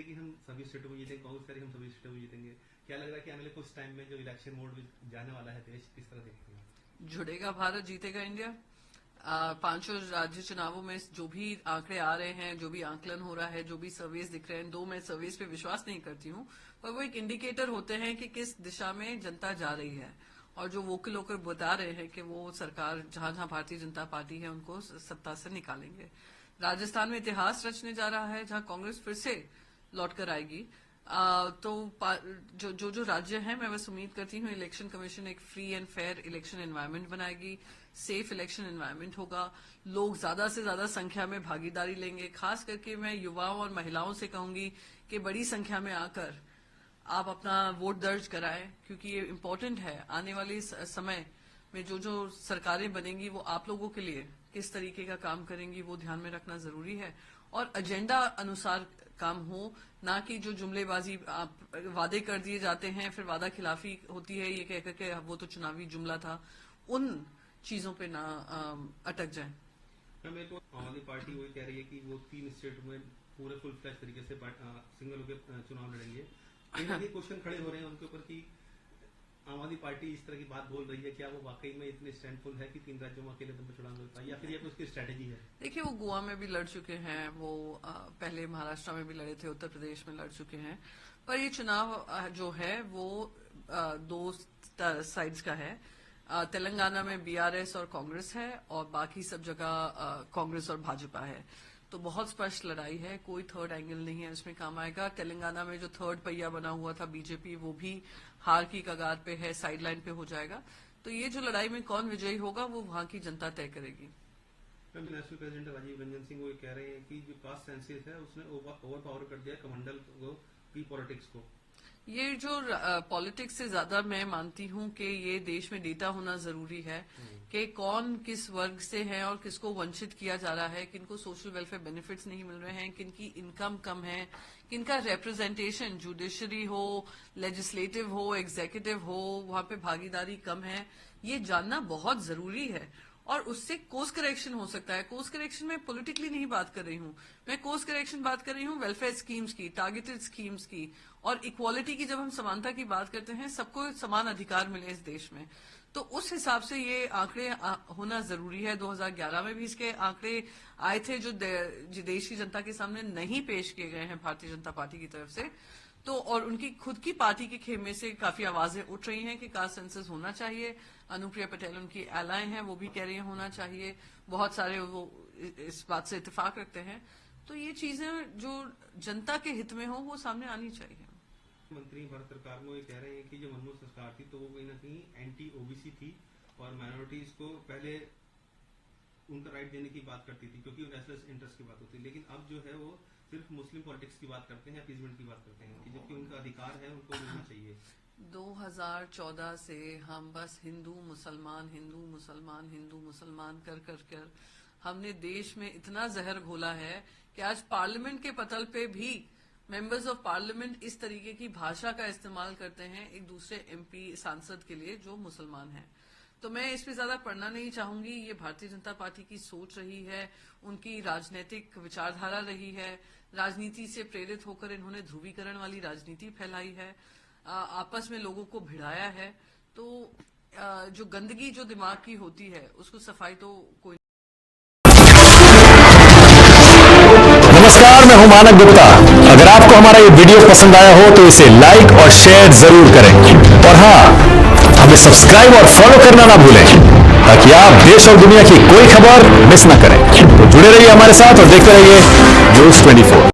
कि हम सभी स्टेटों में जीतेंगे, कांग्रेस कह रही हम सभी स्टेटों में जीतेंगे। क्या लग रहा है कि आने वाले कुछ टाइम में जो इलेक्शन मोड में जाने वाला है देश, किस तरह देखते हैं? जुड़ेगा भारत, जीतेगा इंडिया। पांचों राज्य चुनावों में जो भी आंकड़े आ रहे हैं, जो भी आंकलन हो रहा है, जो भी सर्वेस दिख रहे हैं, दो मैं सर्वेस पे विश्वास नहीं करती हूँ, पर वो एक इंडिकेटर होते हैं कि किस दिशा में जनता जा रही है। और जो वोकल होकर बता रहे हैं कि वो सरकार जहां जहां भारतीय जनता पार्टी है उनको सत्ता से निकालेंगे। राजस्थान में इतिहास रचने जा रहा है जहां कांग्रेस फिर से लौट कर आएगी। तो जो राज्य हैं, मैं बस उम्मीद करती हूँ इलेक्शन कमीशन एक free and fair election environment बनाएगी, सेफ इलेक्शन एनवायरनमेंट होगा, लोग ज्यादा से ज्यादा संख्या में भागीदारी लेंगे। खास करके मैं युवाओं और महिलाओं से कहूंगी कि बड़ी संख्या में आकर आप अपना वोट दर्ज कराएं, क्योंकि ये इम्पोर्टेंट है। आने वाले समय में जो सरकारें बनेंगी वो आप लोगों के लिए किस तरीके का काम करेंगी वो ध्यान में रखना जरूरी है, और एजेंडा अनुसार काम हो, ना कि जो जुमलेबाजी वादे कर दिए जाते हैं फिर वादा खिलाफी होती है ये कहकर के वो तो चुनावी जुमला था, उन चीजों पे ना अटक जाए। मेरे को आम आदमी पार्टी वही कह रही है कि वो 3 स्टेट में पूरे फुल फ्लैश तरीके से सिंगल होकर चुनाव लड़ेंगे। ये क्वेश्चन खड़े हो रहे हैं उनके ऊपर कि आम आदमी पार्टी इस तरह की बात बोल रही है, क्या वो वाकई में इतने स्टैंडफुल है कि 3 राज्यों में अकेले दम पर चुनाव लड़ पाए, या फिर ये उसकी स्ट्रेटेजी है? देखिए, वो गोवा में भी लड़ चुके हैं, वो पहले महाराष्ट्र में भी लड़े थे, उत्तर प्रदेश में लड़ चुके हैं, पर ये चुनाव जो है वो दो साइड्स का है। तेलंगाना में बीआरएस और कांग्रेस है और बाकी सब जगह कांग्रेस और भाजपा है। तो बहुत स्पष्ट लड़ाई है, कोई थर्ड एंगल नहीं है इसमें काम आएगा। तेलंगाना में जो थर्ड पहिया बना हुआ था बीजेपी, वो भी हार की कगार पे है, साइडलाइन पे हो जाएगा। तो ये जो लड़ाई में कौन विजयी होगा वो वहां की जनता तय करेगी। नेशनल प्रेसिडेंट राजीव रंजन सिंह वो कह रहे हैं कि जो कास्ट सेंसस है उसने ओवर पावर कर दिया कमंडल को, की पॉलिटिक्स को। ये जो पॉलिटिक्स से ज्यादा मैं मानती हूँ कि ये देश में डेटा होना जरूरी है कि कौन किस वर्ग से है और किसको वंचित किया जा रहा है, किनको सोशल वेलफेयर बेनिफिट्स नहीं मिल रहे हैं, किनकी इनकम कम है, किनका रिप्रेजेंटेशन जुडिशरी हो, लेजिस्लेटिव हो, एग्जीक्यूटिव हो, वहां पे भागीदारी कम है। ये जानना बहुत जरूरी है और उससे कोर्स करेक्शन हो सकता है। कोर्स करेक्शन में पॉलिटिकली नहीं बात कर रही हूँ, मैं कोर्स करेक्शन बात कर रही हूँ वेलफेयर स्कीम्स की, टारगेटेड स्कीम्स की, और इक्वालिटी की। जब हम समानता की बात करते हैं, सबको समान अधिकार मिले इस देश में, तो उस हिसाब से ये आंकड़े होना जरूरी है। 2011 में भी इसके आंकड़े आए थे जो देश की जनता के सामने नहीं पेश किए गए हैं भारतीय जनता पार्टी की तरफ से। तो और उनकी खुद की पार्टी के खेमे से काफी आवाजें उठ रही हैं कि कास्ट सेंसस होना चाहिए। अनुप्रिया पटेल उनकी एलाय हैं, वो भी कह रही हैं होना चाहिए। बहुत सारे वो इस बात से इत्तेफाक रखते हैं। तो ये चीजें जो जनता के हित में हो वो सामने आनी चाहिए। मंत्री भारत सरकार में ये कह रहे हैं कि जो मनमोहन सरकार थी तो वो कहीं ना कहीं एंटी ओबीसी थी और माइनॉरिटीज को पहले उनका राइट देने की बात करती थी क्योंकि नेशनल इंटरेस्ट की बात होती है, लेकिन अब जो है वो सिर्फ मुस्लिम पॉलिटिक्स की बात करते हैं, अपीजमेंट की बात करते हैं कि जबकि उनका अधिकार है उनको मिलना चाहिए। 2014 से हम बस हिंदू मुसलमान हिंदू मुसलमान हिंदू मुसलमान कर हमने देश में इतना जहर घोला है कि आज पार्लियामेंट के पटल पे भी मेंबर्स ऑफ पार्लियामेंट इस तरीके की भाषा का इस्तेमाल करते हैं एक दूसरे एमपी सांसद के लिए जो मुसलमान हैं। तो मैं इस पे ज्यादा पढ़ना नहीं चाहूंगी। ये भारतीय जनता पार्टी की सोच रही है, उनकी राजनीतिक विचारधारा रही है। राजनीति से प्रेरित होकर इन्होंने ध्रुवीकरण वाली राजनीति फैलाई है, आपस में लोगों को भिड़ाया है। तो जो गंदगी जो दिमाग की होती है उसको सफाई तो कोई। नमस्कार, मैं हूं मानक गुप्ता। अगर आपको हमारा ये वीडियो पसंद आया हो तो इसे लाइक और शेयर जरूर करें, और हाँ, हमें सब्सक्राइब और फॉलो करना ना भूलें ताकि आप देश और दुनिया की कोई खबर मिस ना करें। तो जुड़े रहिए हमारे साथ और देखते रहिए न्यूज़ 24।